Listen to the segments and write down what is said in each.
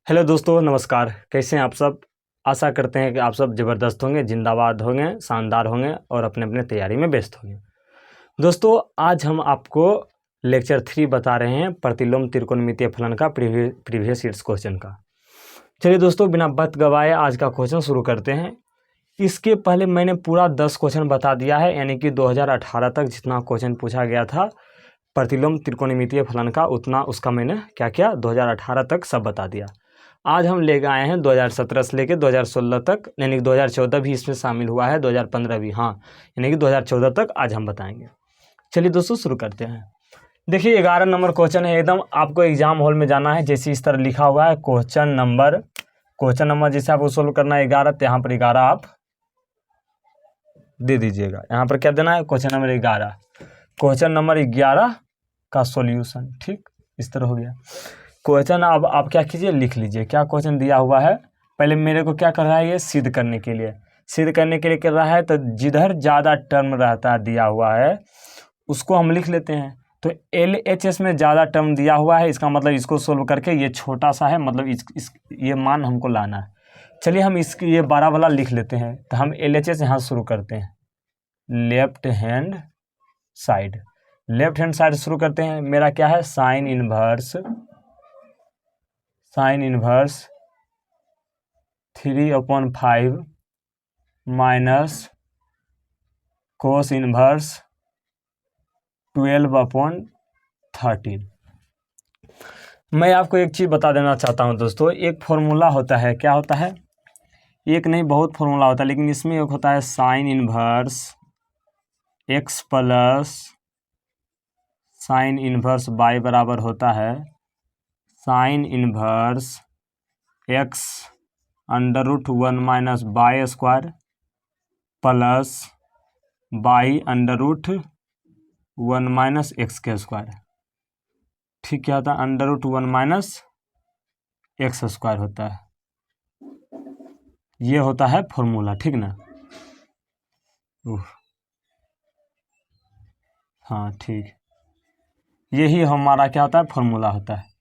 Hello दोस्तों, नमस्कार। कैसे हैं आप सब। आशा करते हैं कि आप सब ज़बरदस्त होंगे, जिंदाबाद होंगे, शानदार होंगे और अपने अपने तैयारी में व्यस्त होंगे। दोस्तों, आज हम आपको लेक्चर 3 बता रहे हैं प्रतिलोम त्रिकोणमितीय फलन का प्रीवियस ईयर्स क्वेश्चन का। चलिए दोस्तों, बिना वक्त गवाए आज का क्वेश्चन शुरू करते हैं। इसके पहले मैंने पूरा 10 क्वेश्चन बता दिया है, यानी कि 2018 तक जितना क्वेश्चन पूछा गया था प्रतिलोम त्रिकोणमितीय फलन का, उतना उसका मैंने क्या किया 2018 तक सब बता दिया। आज हम लेकर आए हैं 2017 से लेकर 2016 तक, यानी कि 2014 भी इसमें शामिल हुआ है, 2015 भी, हाँ, यानी कि 2014 तक आज हम बताएंगे। चलिए दोस्तों शुरू करते हैं। देखिए 11 नंबर क्वेश्चन है। एकदम आपको एग्जाम हॉल में जाना है, जैसे इस तरह लिखा हुआ है क्वेश्चन नंबर जैसे आपको सोल्व करना है 11, तो यहाँ पर 11 आप दे दीजिएगा। यहाँ पर क्या देना है, क्वेश्चन नंबर 11, क्वेश्चन नंबर 11 का सॉल्यूशन। ठीक, इस तरह हो गया क्वेश्चन। अब आप क्या कीजिए, लिख लीजिए क्या क्वेश्चन दिया हुआ है। पहले मेरे को क्या कर रहा है, ये सिद्ध करने के लिए कर रहा है। तो जिधर ज़्यादा टर्म रहता है दिया हुआ है उसको हम लिख लेते हैं। तो LHS में ज़्यादा टर्म दिया हुआ है, इसका मतलब इसको सोल्व करके ये छोटा सा है, मतलब ये मान हमको लाना है। चलिए हम ये 12 वाला लिख लेते हैं। तो हम LHS यहाँ शुरू करते हैं, लेफ्ट हैंड साइड शुरू करते हैं। मेरा क्या है, sine inverse 3/5 minus cos inverse 12/13। मैं आपको एक चीज़ बता देना चाहता हूं दोस्तों, एक फॉर्मूला होता है, क्या होता है, एक नहीं बहुत फॉर्मूला होता है, लेकिन इसमें एक होता है sine inverse x plus sine inverse y बराबर होता है sine inverse x √1 minus by square plus by √1 minus x के स्क्वायर। ठीक, क्या होता है, √1 माइनस एक्स स्क्वायर होता है। ये होता है फॉर्मूला, ठीक ना। हाँ ठीक, यही हमारा क्या होता है, फॉर्मूला होता है।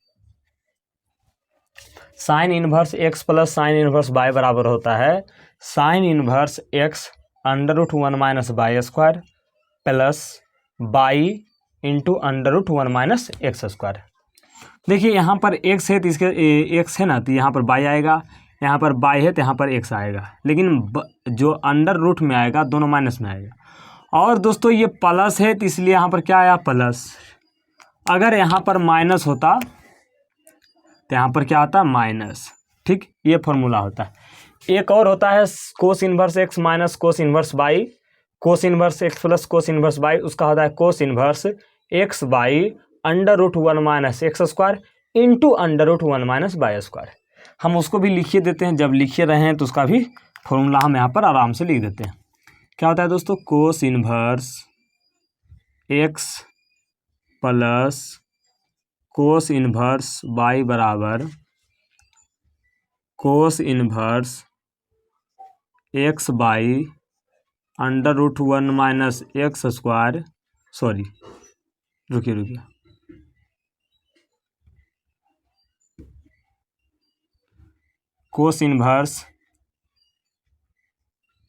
Sine inverse x plus sine inverse y बराबर होता है sine inverse x √1 minus by square plus by into √1 minus x square. देखिए यहाँ पर x है तो इसके x है ना, तो यहाँ पर y आएगा, यहाँ पर y है तो यहाँ पर x आएगा, लेकिन जो अंडर रूट में आएगा दोनों माइनस में आएगा। और दोस्तों ये प्लस है तो इसलिए यहाँ पर क्या आया, प्लस। अगर यहाँ पर माइनस होता तो यहाँ पर क्या आता, माइनस। ठीक, ये फॉर्मूला होता है। एक और होता है कोस inverse x minus cos inverse y, कोस inverse x plus cos inverse y, उसका होता है कोस inverse x by √1 minus x square into √1 minus by square. हम उसको भी लिखिए देते हैं, जब लिखे रहे हैं तो उसका भी फॉर्मूला हम यहाँ पर आराम से लिख देते हैं। क्या होता है दोस्तों, cos inverse x plus cos inverse y बराबर cos inverse x by √1 minus x square, sorry रुकिए, cos inverse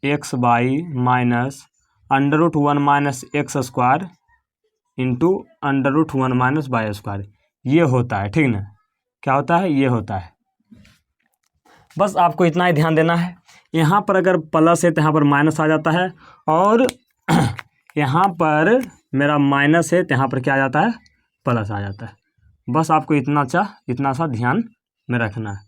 x by minus √1 minus x square into √1 minus by square. ये होता है, ठीक ना, क्या होता है, ये होता है। बस आपको इतना ही ध्यान देना है। यहाँ पर अगर प्लस है तो यहाँ पर माइनस आ जाता है, और यहाँ पर मेरा माइनस है तो यहाँ पर क्या आ जाता है, प्लस आ जाता है। बस आपको इतना सा ध्यान में रखना है।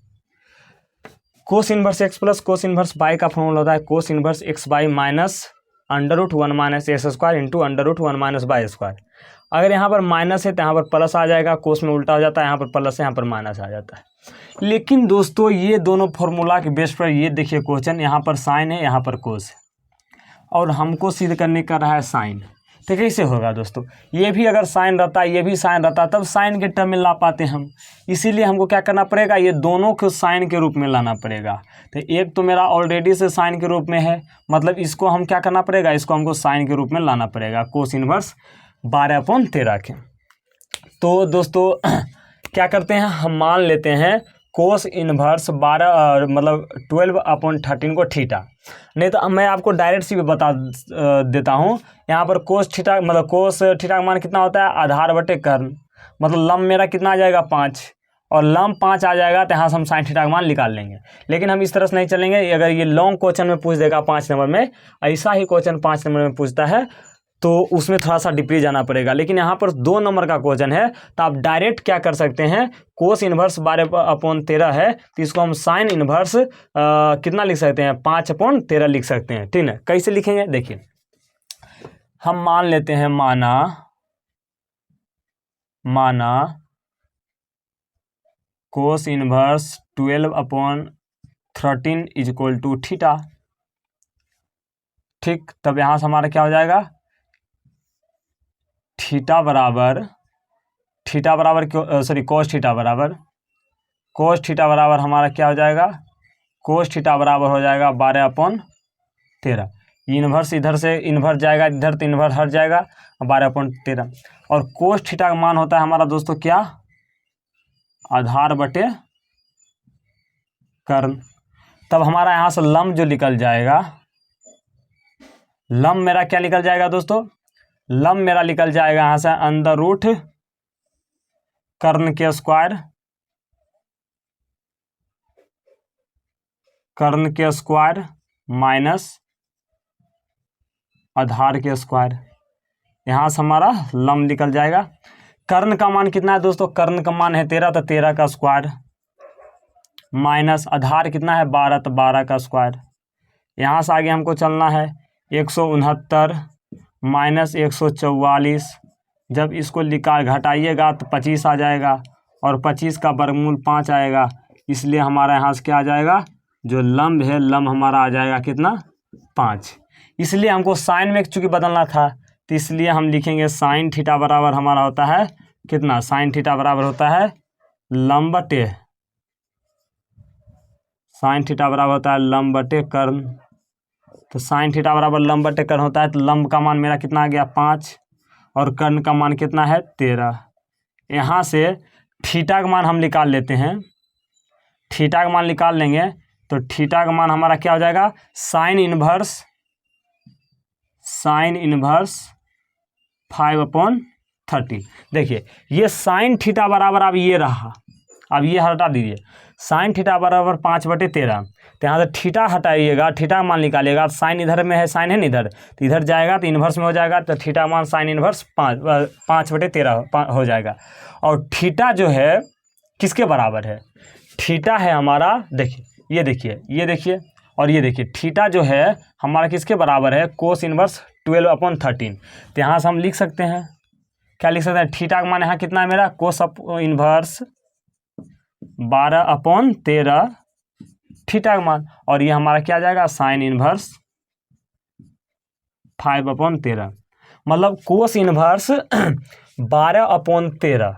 कोस inverse x plus cos inverse y का फॉर्मूला होता है कोस inverse x by minus √1 minus x square into √1 minus by square. अगर यहाँ पर माइनस है तो यहाँ पर प्लस आ जाएगा, कोस में उल्टा हो जाता है, यहाँ पर प्लस है यहाँ पर माइनस आ जाता है। लेकिन दोस्तों ये दोनों फॉर्मूला के बेस पर ये देखिए क्वेश्चन, यहाँ पर साइन है यहाँ पर कोस है, और हमको सिद्ध करने का रहा है साइन। तो कैसे होगा दोस्तों, ये भी अगर साइन रहता ये भी साइन रहता तब साइन के टर्म में ला पाते हम, इसीलिए हमको क्या करना पड़ेगा, ये दोनों को साइन के रूप में लाना पड़ेगा। तो एक तो मेरा ऑलरेडी से साइन के रूप में है, मतलब इसको हम क्या करना पड़ेगा, इसको हमको साइन के रूप में लाना पड़ेगा, कोस इनवर्स 12/13 के। तो दोस्तों क्या करते हैं, हम मान लेते हैं कोस इनवर्स 12 मतलब 12/13 को थीटा। नहीं तो मैं आपको डायरेक्ट सी भी बता देता हूँ। यहाँ पर कोस थीटा मतलब कोस थीटा का मान कितना होता है, आधार बटे कर्ण। मतलब लंब मेरा कितना आ जाएगा 5, और लंब 5 आ जाएगा तो यहाँ से हम साइन थीटा का मान निकाल लेंगे। लेकिन हम इस तरह से नहीं चलेंगे। अगर ये लॉन्ग क्वेश्चन में पूछ देगा 5 नंबर में, ऐसा ही क्वेश्चन 5 नंबर में पूछता है तो उसमें थोड़ा सा डीपली जाना पड़ेगा। लेकिन यहाँ पर 2 नंबर का क्वेश्चन है तो आप डायरेक्ट क्या कर सकते हैं, कोस इनवर्स 12/13 है तो इसको हम साइन इनवर्स कितना लिख सकते हैं, 5/13 लिख सकते हैं। ठीक है, कैसे लिखेंगे देखिए, हम मान लेते हैं माना cos inverse 12/13 is equal to theta. ठीक, तब यहाँ से हमारा क्या हो जाएगा, थीटा बराबर कोस थीटा बराबर हमारा क्या हो जाएगा, कोस थीटा बराबर हो जाएगा 12/13। इन्वर्स इधर से इन्वर्स जाएगा, इधर तो इन्वर्स हट जाएगा, 12/13। और कोस थीटा का मान होता है हमारा दोस्तों क्या, आधार बटे कर्ण। तब हमारा यहाँ से लंब जो निकल जाएगा, लंब मेरा क्या निकल जाएगा दोस्तों, लंब मेरा निकल जाएगा यहाँ से अंडर रूट कर्ण के स्क्वायर माइनस आधार के स्क्वायर। यहाँ से हमारा लंब निकल जाएगा। कर्ण का मान कितना है दोस्तों, कर्ण का मान है 13 तो 13 का स्क्वायर माइनस आधार कितना है 12 तो 12 का स्क्वायर। यहाँ से आगे हमको चलना है 169 माइनस 144। जब इसको घटाइएगा तो 25 आ जाएगा, और 25 का वर्गमूल 5 आएगा। इसलिए हमारा यहाँ से क्या आ जाएगा, जो लंब है लंब हमारा आ जाएगा कितना, 5। इसलिए हमको साइन में चूँकि बदलना था तो इसलिए हम लिखेंगे साइन थीटा बराबर हमारा होता है कितना, साइन थीटा बराबर होता है लंब बटे, साइन थीटा बराबर होता है लंब बटे कर्ण। तो साइन थीटा बराबर लंब बटे कर्ण होता है, तो लंब का मान मेरा कितना आ गया 5, और कर्ण का मान कितना है 13। यहाँ से थीटा का मान हम निकाल लेते हैं, थीटा का मान निकाल लेंगे तो थीटा का मान हमारा क्या हो जाएगा, साइन इनवर्स 5/30। देखिए ये साइन थीटा बराबर अब ये रहा, अब ये हटा दीजिए, साइन थीटा बराबर 5/13। तो यहाँ से थीटा हटाइएगा, थीटा मान निकालिएगा, साइन इधर में है, साइन है ना इधर, तो इधर जाएगा तो इन्वर्स में हो जाएगा, तो थीटा मान साइन इन्वर्स 5/13 हो जाएगा। और थीटा जो है किसके बराबर है, थीटा है हमारा, देखिए ये देखिए और ये देखिए, थीटा जो है हमारा किसके बराबर है, कोस इन्वर्स 12/13। तो यहाँ से हम लिख सकते हैं, क्या लिख सकते हैं, थीटा का मान यहाँ कितना है मेरा, कोस इन्वर्स 12/13 थीटा का मान, और ये हमारा क्या आ जाएगा, साइन इन्वर्स 5/13। मतलब कोस इन्वर्स 12/13,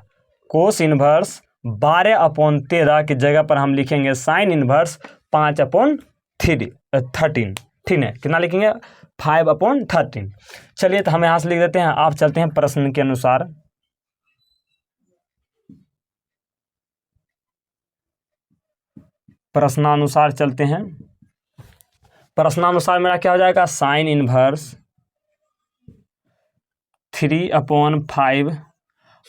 कोस इन्वर्स 12/13 की जगह पर हम लिखेंगे साइन इन्वर्स 5/13। ठीक है, कितना लिखेंगे, 5/13। चलिए तो हम यहाँ से लिख देते हैं, आप चलते हैं प्रश्न के अनुसार। प्रश्नानुसार चलते हैं। प्रश्नानुसार मेरा क्या हो जाएगा, साइन इनवर्स 3/5,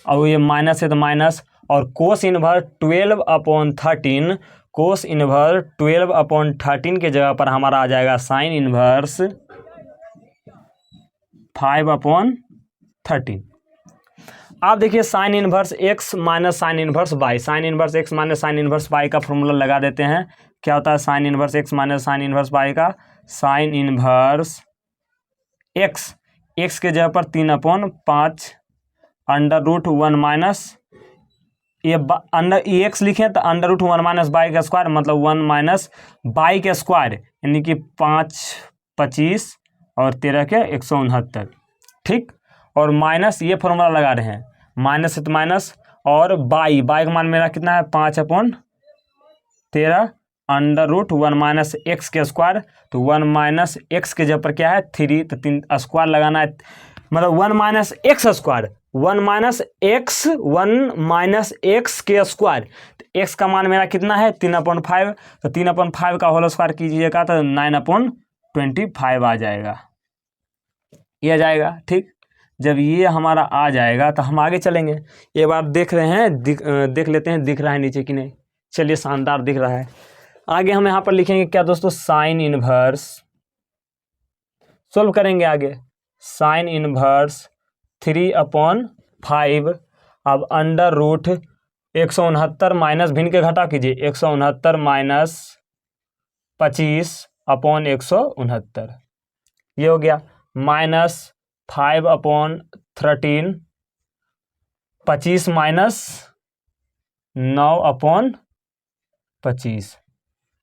और ये माइनस है तो माइनस, और कोस इनवर्स 12/13, कोस इनवर्स 12/13 के जगह पर हमारा आ जाएगा साइन इनवर्स 5/13। आप देखिए sine inverse x minus sine inverse y, sine inverse x minus sine inverse y का फॉर्मूला लगा देते हैं। क्या होता है sine inverse x minus sine inverse y का, साइन इनवर्स x के जगह पर 3/5 अंडर रूट 1 माइनस, ये अंडर x लिखें तो अंडर रूट 1 माइनस y का स्क्वायर, मतलब 1 माइनस y के स्क्वायर, यानी कि 5 25 और 13 के 169। ठीक, और माइनस ये फॉर्मूला लगा रहे हैं, माइनस है तो माइनस, और बाई का मान मेरा कितना है 5/13 अंडर रूट 1 माइनस एक्स के स्क्वायर, तो 1 माइनस एक्स के जगह पर क्या है 3, तो 3 स्क्वायर लगाना है, मतलब 1 minus x square, 1 minus x के स्क्वायर। एक्स का मान मेरा कितना है 3/5, तो 3/5 का होल स्क्वायर कीजिएगा तो 9/25 आ जाएगा, ये आ जाएगा। ठीक, जब ये हमारा आ जाएगा तो हम आगे चलेंगे। एक बार देख रहे हैं, देख लेते हैं दिख रहा है नीचे कि नहीं। चलिए, शानदार दिख रहा है। आगे हम यहाँ पर लिखेंगे क्या दोस्तों, साइन इनवर्स, सोल्व करेंगे आगे। साइन इनवर्स 3/5, अब अंडर रूट 169 माइनस भिन्न के घटा कीजिए, 169 माइनस 25/169, ये हो गया। माइनस 5/13, 25 माइनस 9/25,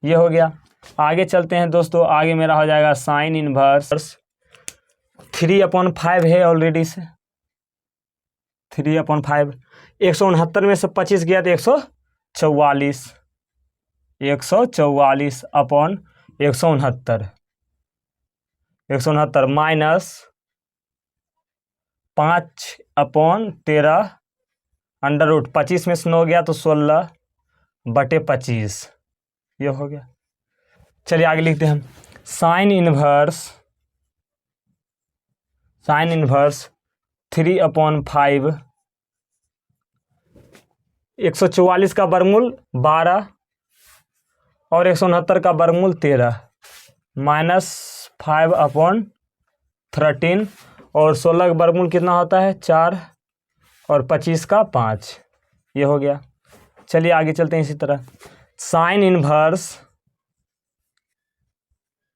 ये हो गया। आगे चलते हैं दोस्तों, आगे मेरा हो जाएगा साइन इनवर्स 3/5 है ऑलरेडी से, 3/5, 169 में से 25 गया तो 144, 144/169, माइनस 5/13 अंडर रूट 25 में से 9 गया तो 16/25, ये हो गया। चलिए आगे लिखते हैं हम। साइन इनवर्स 3/5, 144 का वर्गमूल 12 और 169 का वर्गमूल 13, माइनस 5/13 और 16 का वर्गमूल कितना होता है 4 और 25 का 5, ये हो गया। चलिए आगे चलते हैं इसी तरह। साइन इनवर्स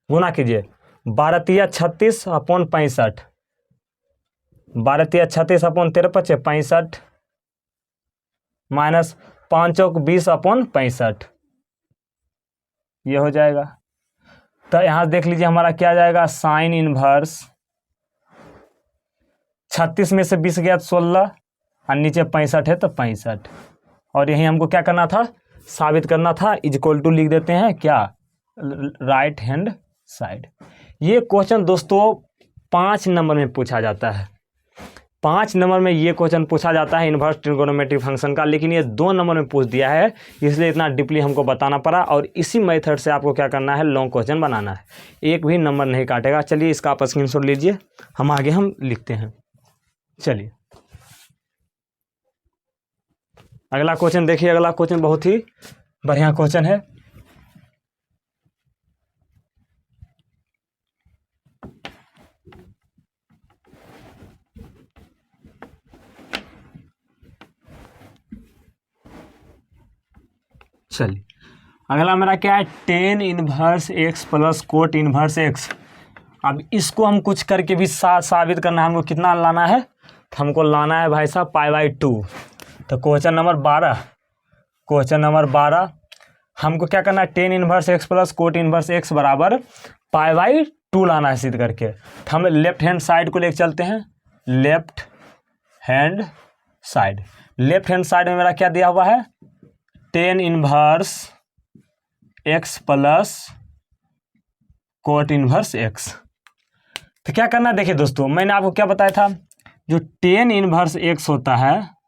गुना कीजिए 12×36/65, 12×36/13 माइनस 5×20/65, ये हो जाएगा। तो यहाँ देख लीजिए हमारा क्या जाएगा, साइन इनवर्स 36 में से 20 गया तो 16 और नीचे 65 है तो 65, और यही हमको क्या करना था, साबित करना था। इक्वल टू लिख देते हैं क्या, राइट हैंड साइड। ये क्वेश्चन दोस्तों 5 नंबर में पूछा जाता है, 5 नंबर में ये क्वेश्चन पूछा जाता है इन्वर्स ट्रिगोनोमेट्रिक फंक्शन का, लेकिन ये 2 नंबर में पूछ दिया है, इसलिए इतना डीपली हमको बताना पड़ा। और इसी मेथड से आपको क्या करना है, लॉन्ग क्वेश्चन बनाना है, एक भी नंबर नहीं काटेगा। चलिए इसका आप स्क्रीनशॉट लीजिए, हम आगे हम लिखते हैं। चलिए अगला क्वेश्चन देखिए, अगला क्वेश्चन बहुत ही बढ़िया क्वेश्चन है। चलिए अगला मेरा क्या है, tan inverse x plus cot inverse x. अब इसको हम कुछ करके भी साबित करना है। हमको कितना लाना है, तो हमको लाना है भाई साहब π/2। तो क्वेश्चन नंबर 12 हमको क्या करना है, tan inverse x plus cot inverse x बराबर π/2 लाना है सिद्ध करके। तो हम लेफ्ट हैंड साइड को लेकर चलते हैं, लेफ्ट हैंड साइड में मेरा क्या दिया हुआ है, tan inverse x plus cot inverse x. तो क्या करना है, देखिए दोस्तों मैंने आपको क्या बताया था, जो टेन इनवर्स एक्स होता है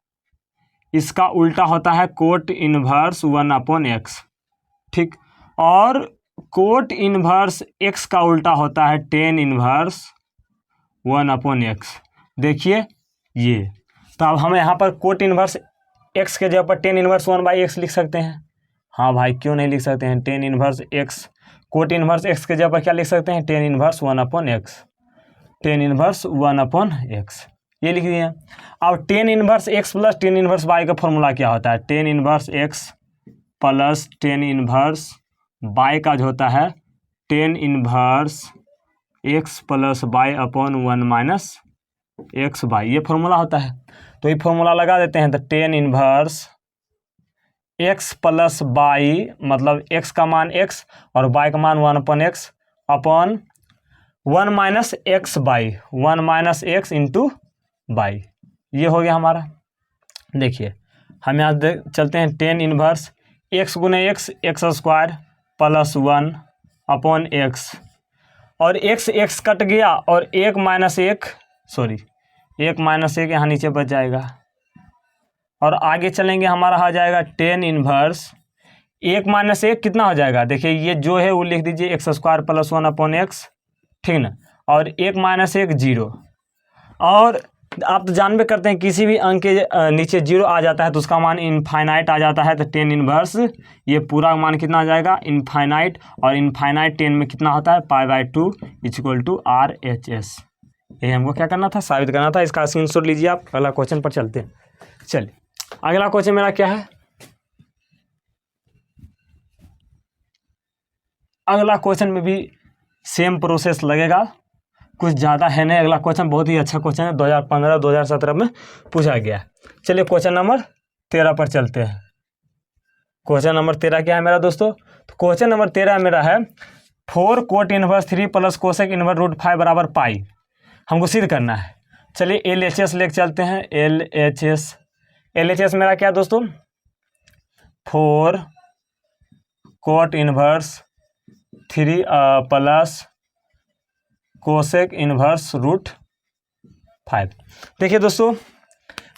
इसका उल्टा होता है कोट इनवर्स 1/x, ठीक। और कोट इनवर्स एक्स का उल्टा होता है टेन इनवर्स 1/x। देखिए ये, तो अब हम यहाँ पर कोट इनवर्स एक्स के जगह पर टेन इनवर्स 1/x लिख सकते हैं। हाँ भाई क्यों नहीं लिख सकते हैं, ten inverse x, cot inverse x के जगह पर क्या लिख सकते हैं, tan inverse 1/x, tan inverse 1/x, ये लिख दिए। अब tan inverse x plus tan inverse y का फॉर्मूला क्या होता है, tan inverse x plus tan inverse y का जो होता है tan inverse x plus y upon 1 minus x y, ये फॉर्मूला होता है। तो ये फॉर्मूला लगा देते हैं, तो tan inverse x plus y, मतलब एक्स का मान एक्स और वाई का मान 1/x upon 1 minus x by 1 minus x into by, ये हो गया हमारा। देखिए हम यहाँ चलते हैं, टेन इनवर्स एक्स गुने x, x square plus 1 upon x, और एक्स कट गया और 1 माइनस 1 यहाँ नीचे बच जाएगा, और आगे चलेंगे हमारा आ जाएगा टेन इनवर्स 1 - 1 कितना हो जाएगा, देखिए ये जो है वो लिख दीजिए x² + 1/x, ठीक ना। और 1 - 1 0। और आप तो जानबे करते हैं किसी भी अंक के नीचे 0 आ जाता है तो उसका मान इनफाइनाइट आ जाता है। तो टेन इनवर्स ये पूरा मान कितना आ जाएगा, इनफाइनाइट। और इनफाइनाइट 10 में कितना होता है, π/2 = RHS। ये हमको क्या करना था, साबित करना था। इसका स्क्रीनशॉट लीजिए आप। अगला क्वेश्चन पर चलते हैं। चलिए अगला क्वेश्चन मेरा क्या है, अगला क्वेश्चन में भी सेम प्रोसेस लगेगा, कुछ ज़्यादा है नहीं। अगला क्वेश्चन बहुत ही अच्छा क्वेश्चन है, 2015-2017 में पूछा गया है। चलिए क्वेश्चन नंबर 13 पर चलते हैं। क्वेश्चन नंबर 13 क्या है मेरा दोस्तों, तो क्वेश्चन नंबर 13 मेरा है 4 cot इनवर्स 3 + कोसेक इनवर्स √5 = पाई, हमको सिद्ध करना है। चलिए LHS लेके चलते हैं। LHS मेरा क्या है दोस्तों, 4 cot इनवर्स 3 + कोसेक इनवर्स √5। देखिए दोस्तों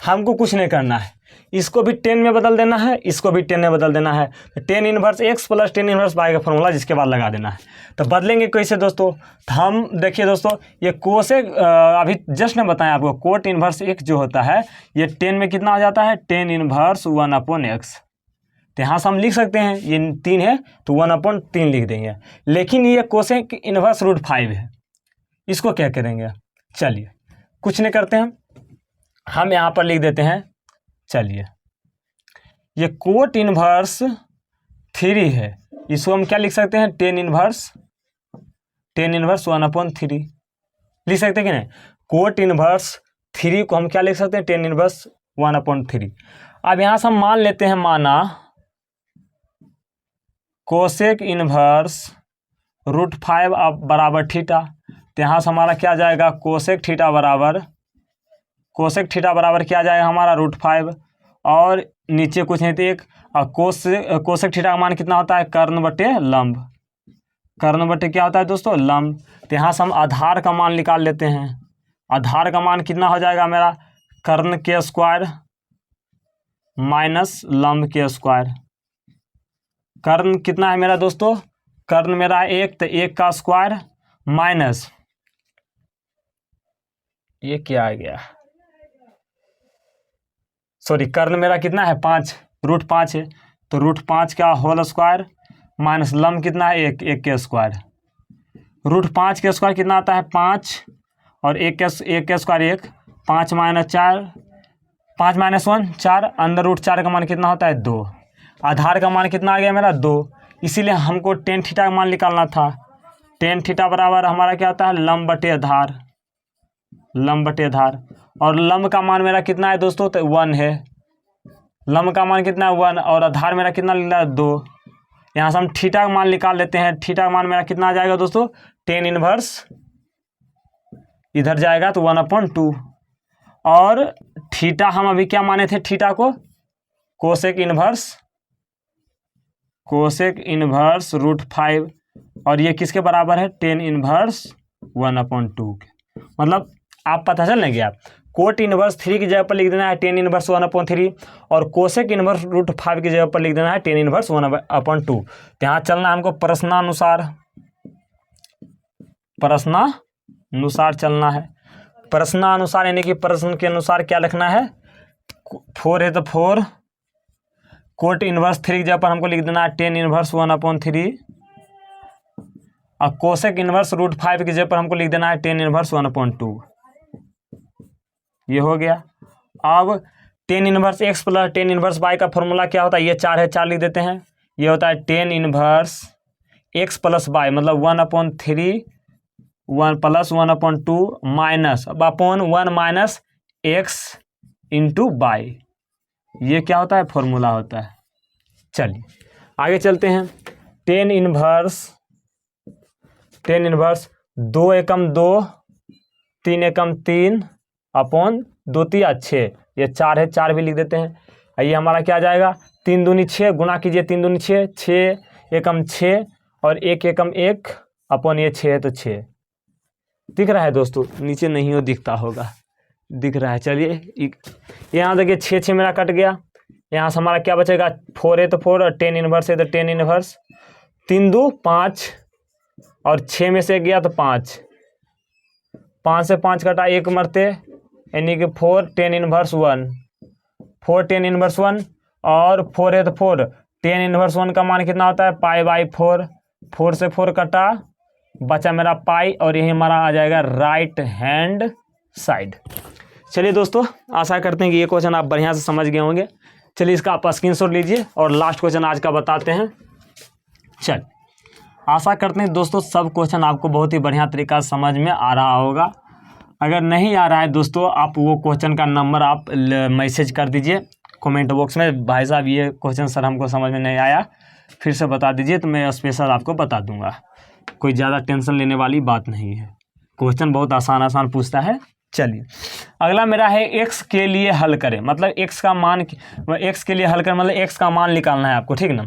हमको कुछ नहीं करना है, इसको भी 10 में बदल देना है, इसको भी 10 में बदल देना है। तो 10 इनवर्स x + 10 इनवर्स y का फॉर्मूला जिसके बाद लगा देना है। तो बदलेंगे कैसे दोस्तों, तो हम देखिए दोस्तों ये कोसेक अभी जस्ट ने बताया आपको, कोट इनवर्स x जो होता है ये 10 में कितना आ जाता है, 10 इनवर्स 1/x। तो यहाँ से हम लिख सकते हैं, ये 3 है तो 1/3 लिख देंगे। लेकिन ये कोसेक इनवर्स √5 है, इसको क्या करेंगे, चलिए कुछ नहीं करते हैं, हम यहाँ पर लिख देते हैं। चलिए ये कोट इनवर्स 3 है, इसको हम क्या लिख सकते हैं, 10 इनवर्स 1/3 लिख सकते हैं कि नहीं। कोट इनवर्स 3 को हम क्या लिख सकते हैं, 10 इनवर्स 1/3। अब यहाँ से हम मान लेते हैं, माना कोसेक इनवर्स √5 बराबर थीटा। तो यहाँ से हमारा क्या जाएगा, कोसेक थीटा बराबर क्या जाएगा हमारा √5, और नीचे कुछ नहीं तो एक कोसेक थीटा का मान कितना होता है, कर्ण बटे लंब। कर्ण बटे क्या होता है दोस्तों, लंब। तो यहाँ से हम आधार का मान निकाल लेते हैं। आधार का मान कितना हो जाएगा मेरा, कर्ण के स्क्वायर माइनस लंब के स्क्वायर। कर्ण कितना है मेरा दोस्तों, कर्ण मेरा 1, तो 1 का स्क्वायर माइनस ये क्या आ गया, सॉरी कर्ण मेरा कितना है 5, √5 है, तो √5 का होल स्क्वायर माइनस लंब कितना है 1 के स्क्वायर। √5 के स्क्वायर कितना आता है 5, और 1 के स्क्वायर 1, 5 - 4, 5 - 1 4, अंदर √4 का मान कितना होता है 2। आधार का मान कितना आ गया मेरा 2, इसीलिए हमको टेन थीटा का मान निकालना था। टेन थीटा बराबर हमारा क्या होता है, लंब बटे आधार। और लंब का मान मेरा कितना है दोस्तों, तो 1 है। लंब का मान कितना है 1, और आधार मेरा कितना लिखा है 2। यहाँ से हम थीटा का मान निकाल लेते हैं। थीटा का मान मेरा कितना आ जाएगा दोस्तों, 10 इनवर्स इधर जाएगा तो 1/2। और थीटा हम अभी क्या माने थे, थीटा को कोसेक इनवर्स √5, और ये किसके बराबर है, 10 इनवर्स 1/2 के। मतलब आप पता चल नहीं गया, कोट इनवर्स 3 की जगह पर लिख देना है 10 इनवर्स 1/3, और कोसेक इनवर्स √5 की जगह पर लिख देना है 10 इनवर्स 1/2। यहाँ चलना हमको प्रश्नानुसार चलना है। प्रश्नानुसार यानी कि प्रश्न के अनुसार क्या लिखना है, 4 है तो 4, कोट इनवर्स 3 की जगह पर हमको लिख देना है 10 इनवर्स 1/3, और कोसेक इनवर्स √5 की जगह पर हमको लिख देना है 10 इनवर्स 1/2। ये हो गया। अब 10 इनवर्स x + 10 इनवर्स y का फॉर्मूला क्या होता है, ये 4 है, 4 लिख देते हैं। ये होता है 10 इनवर्स x + y मतलब 1/3 1 + 1/2 minus upon 1 minus x × y। ये क्या होता है, फॉर्मूला होता है। चलिए आगे चलते हैं। 10 इनवर्स 2 एकम 2 3 एकम 3 अपॉन 2 3 6, ये 4 है, 4 भी लिख देते हैं। ये हमारा क्या आ जाएगा, 3 दूनी 6, गुना कीजिए 3 दूनी 6, 6 एकम 6 और 1 एकम 1 अपॉन ये 6 है तो 6 दिख रहा है दोस्तों, नीचे नहीं हो दिखता होगा, दिख रहा है। चलिए यहाँ देखिए 6 मेरा कट गया। यहाँ से हमारा क्या बचेगा, 4 है तो 4 और 10 इनवर्स है तो 10 इनवर्स, 3 2 5 और 6 में से गया तो 5, 5 से 5 कटा 1 मरते, यानी कि 4 10 इनवर्स 1, 4 10 इनवर्स 1 और 4 है तो 4, 10 इनवर्स 1 का मान कितना होता है π/4, 4 से 4 कटा, बचा मेरा पाई और यही हमारा आ जाएगा राइट हैंड साइड। चलिए दोस्तों, आशा करते हैं कि ये क्वेश्चन आप बढ़िया से समझ गए होंगे। चलिए इसका आप स्क्रीनशॉट लीजिए और लास्ट क्वेश्चन आज का बताते हैं। चल, आशा करते हैं दोस्तों सब क्वेश्चन आपको बहुत ही बढ़िया तरीका से समझ में आ रहा होगा। अगर नहीं आ रहा है दोस्तों, आप वो क्वेश्चन का नंबर आप मैसेज कर दीजिए कमेंट बॉक्स में, भाई साहब ये क्वेश्चन सर हमको समझ में नहीं आया, फिर से बता दीजिए, तो मैं स्पेशल आपको बता दूंगा। कोई ज़्यादा टेंशन लेने वाली बात नहीं है, क्वेश्चन बहुत आसान पूछता है। चलिए अगला मेरा है x के लिए हल करें, मतलब x का मान, x के लिए हल करें मतलब x का मान निकालना है आपको, ठीक ना।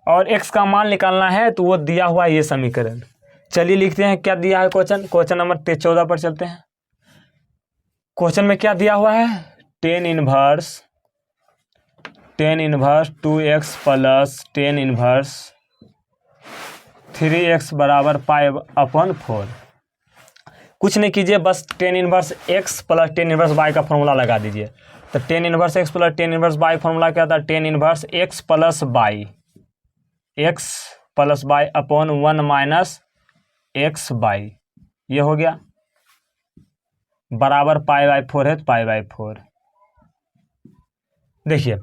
और x का मान निकालना है तो वो दिया हुआ ये समीकरण। चलिए लिखते हैं क्या दिया है क्वेश्चन नंबर 14 पर चलते हैं। क्वेश्चन में क्या दिया हुआ है, tan inverse 2x plus 10 inverse 3x बराबर π/4। कुछ नहीं कीजिए, बस 10 inverse x plus 10 inverse y का फॉर्मूला लगा दीजिए। तो 10 inverse x plus 10 inverse y formula क्या था, 10 inverse x plus y upon 1 minus x by, ये हो गया बराबर π/4 है तो π/4। देखिए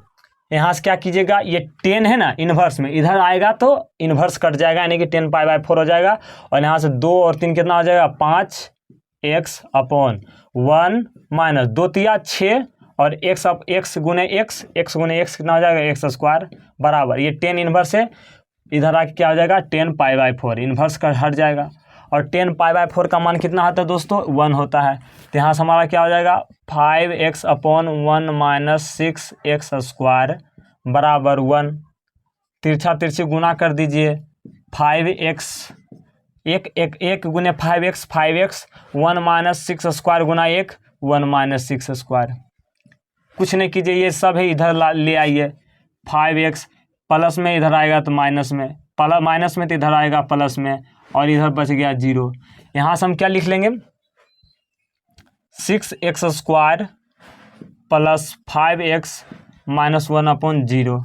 यहाँ से क्या कीजिएगा, ये 10 है ना इन्वर्स में, इधर आएगा तो इन्वर्स कट जाएगा, यानी कि 10 π/4 हो जाएगा। और यहाँ से 2 और 3 कितना हो जाएगा, 5x अपॉन 1 माइनस 2 तिया 6 और x गुने x कितना हो जाएगा, x स्क्वायर बराबर, ये 10 इन्वर्स है, इधर आके क्या हो जाएगा 10 π/4, इन्वर्स का हट जाएगा। और 10 π/4 का मान कितना होता है दोस्तों, 1 होता है। तो यहाँ से हमारा क्या हो जाएगा 5x upon 1 minus 6x square बराबर 1, तिरछा तिरछी गुना कर दीजिए, 5x एक गुने 5x 1 माइनस 6 स्क्वायर गुना 1 माइनस 6 स्क्वायर। कुछ नहीं कीजिए, ये सब है इधर ले आइए, 5x प्लस में इधर आएगा तो माइनस में, माइनस में तो इधर आएगा प्लस में, और इधर बच गया 0। यहाँ से हम क्या लिख लेंगे, 6x square plus 5x minus 1 upon 0,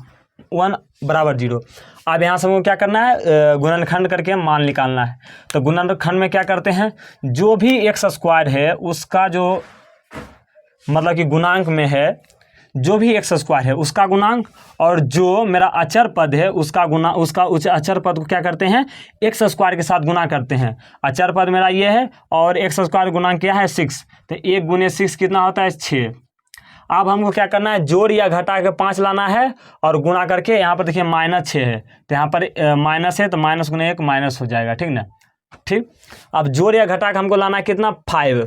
1 बराबर 0। अब यहाँ से हमको क्या करना है, गुणनखंड करके मान निकालना है। तो गुणनखंड में क्या करते हैं, जो भी x स्क्वायर है उसका जो मतलब कि गुणांक में है, जो भी x स्क्वायर है उसका गुणांक, और जो मेरा अचर पद है उसका अचर पद को क्या करते हैं, x स्क्वायर के साथ गुना करते हैं। अचर पद मेरा ये है और x स्क्वायर गुणांक क्या है 6, तो 1 गुने 6 कितना होता है 6। अब हमको क्या करना है, जोड़ या घटा के 5 लाना है और गुना करके, यहाँ पर देखिए माइनस 6 है तो यहाँ पर माइनस है तो माइनस गुने 1 माइनस हो जाएगा, ठीक ना। ठीक, अब जोड़ या घटा के हमको लाना है कितना 5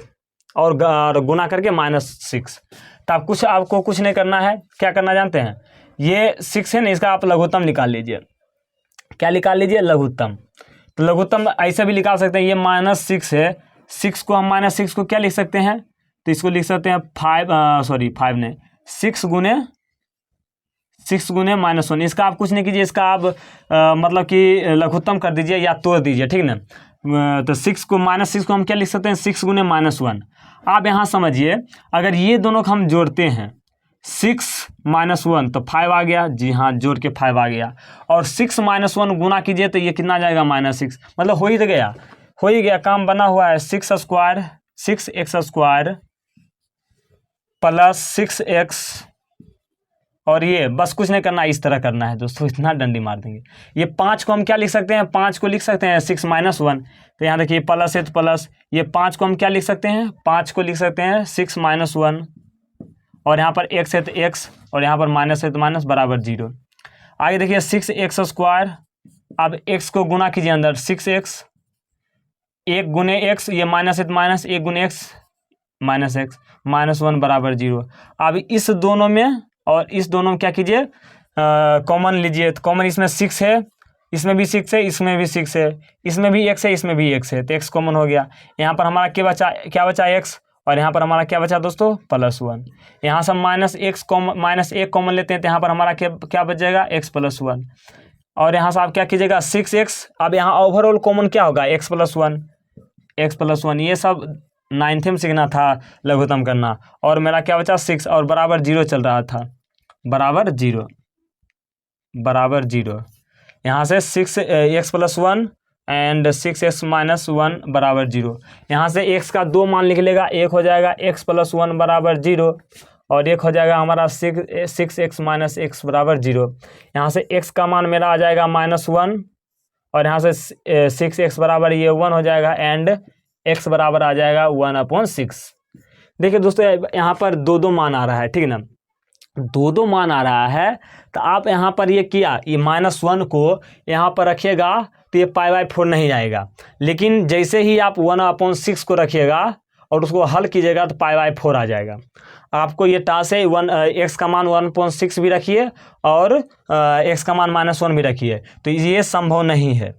और गुना करके -6। तो आपको कुछ नहीं करना है, क्या करना जानते हैं, ये 6 है ना, इसका आप लघुत्तम निकाल लीजिए। क्या निकाल लीजिए, लघुत्तम। तो लघुत्तम ऐसे भी निकाल सकते हैं, ये -6 है, 6 को हम -6 को क्या लिख सकते हैं, तो इसको लिख सकते हैं 5 नहीं 6 गुने -1। इसका आप कुछ नहीं कीजिए, इसका आप मतलब कि लघुत्तम कर दीजिए या तोड़ दीजिए, ठीक ना। तो 6 को हम क्या लिख सकते हैं, 6 गुने -1। आप यहाँ समझिए, अगर ये दोनों को हम जोड़ते हैं 6 - 1 तो 5 आ गया, जी हाँ जोड़ के 5 आ गया, और 6 - 1 गुना कीजिए तो ये कितना जाएगा -6, मतलब हो ही गया, काम बना हुआ है। 6x स्क्वायर प्लस 6x, और ये बस कुछ नहीं करना, इस तरह करना है दोस्तों, इतना डंडी मार देंगे। ये 5 को हम क्या लिख सकते हैं, 5 को लिख सकते हैं 6 - 1, तो यहाँ देखिए प्लस है तो प्लस, ये 5 को हम क्या लिख सकते हैं, 5 को लिख सकते हैं 6 - 1, और यहाँ पर x है तो x, और यहाँ पर माइनस है तो माइनस बराबर 0। आगे देखिए 6x स्क्वायर, अब x को गुना कीजिए अंदर, 6x 1 गुने x, ये माइनस है तो माइनस, 1 गुने x -x -1 बराबर 0। अब इस दोनों में और इस दोनों में क्या कीजिए, कॉमन लीजिए। तो कॉमन इसमें 6 है, इसमें भी 6 है, इसमें भी 6 है, इसमें भी x है, इसमें भी x है, तो x कॉमन हो गया। यहाँ पर हमारा क्या बचा x, और यहाँ पर हमारा क्या बचा दोस्तों, +1। यहाँ से -1 कॉमन लेते हैं तो यहाँ पर हमारा क्या बच जाएगा, x+1। और यहाँ से आप क्या कीजिएगा, 6x, अब यहाँ ओवरऑल कॉमन क्या होगा, x+1। ये सब 9th में सीखना था, लघुत्तम करना। और मेरा क्या बचा, 6 और बराबर 0 चल रहा था, बराबर 0। यहाँ से 6x+1 एंड 6x - 1 बराबर 0। यहाँ से x का 2 मान लिख लेगा, एक हो जाएगा x+1 बराबर 0 और एक हो जाएगा हमारा 6x - x बराबर 0। यहाँ से x का मान मेरा आ जाएगा -1 और यहाँ से 6x बराबर ये 1 हो जाएगा एंड x बराबर आ जाएगा 1/6। देखिए दोस्तों यहाँ पर 2 मान आ रहा है, ठीक है ना, 2 मान आ रहा है। तो आप यहाँ पर ये किया, ये -1 को यहाँ पर रखिएगा तो ये π/4 नहीं जाएगा, लेकिन जैसे ही आप 1/6 को रखिएगा और उसको हल कीजिएगा तो π/4 आ जाएगा। आपको ये टास्क है, x का मान 1/6 भी रखिए और x का मान -1 भी रखिए, तो ये संभव नहीं है,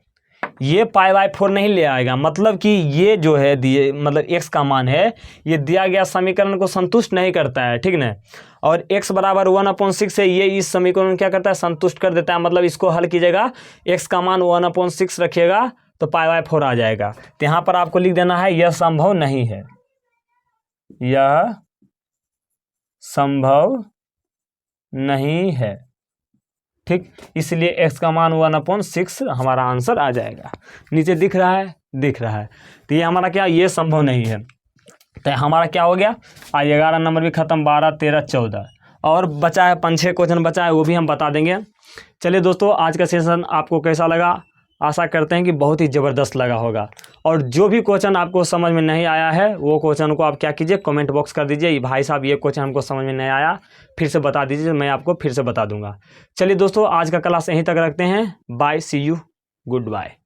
ये π/4 नहीं ले आएगा। मतलब कि ये जो है दिए, मतलब x का मान है, ये दिया गया समीकरण को संतुष्ट नहीं करता है, ठीक ना। और x बराबर 1/6 है, ये इस समीकरण क्या करता है, संतुष्ट कर देता है। मतलब इसको हल कीजिएगा, x का मान 1/6 रखिएगा तो π/4 आ जाएगा। तो यहाँ पर आपको लिख देना है, यह संभव नहीं है, यह संभव नहीं है, ठीक। इसलिए x का मान 1/6 हमारा आंसर आ जाएगा। नीचे दिख रहा है, तो ये हमारा क्या, ये संभव नहीं है। तो हमारा क्या हो गया, आज 11 नंबर भी खत्म, 12, 13, 14 और बचा है 5-6 क्वेश्चन बचा है, वो भी हम बता देंगे। चलिए दोस्तों, आज का सेशन आपको कैसा लगा, आशा करते हैं कि बहुत ही ज़बरदस्त लगा होगा। और जो भी क्वेश्चन आपको समझ में नहीं आया है वो क्वेश्चन को आप क्या कीजिए, कमेंट बॉक्स कर दीजिए, भाई साहब ये क्वेश्चन हमको समझ में नहीं आया, फिर से बता दीजिए, मैं आपको फिर से बता दूंगा। चलिए दोस्तों, आज का क्लास यहीं तक रखते हैं। Bye, see you, good bye.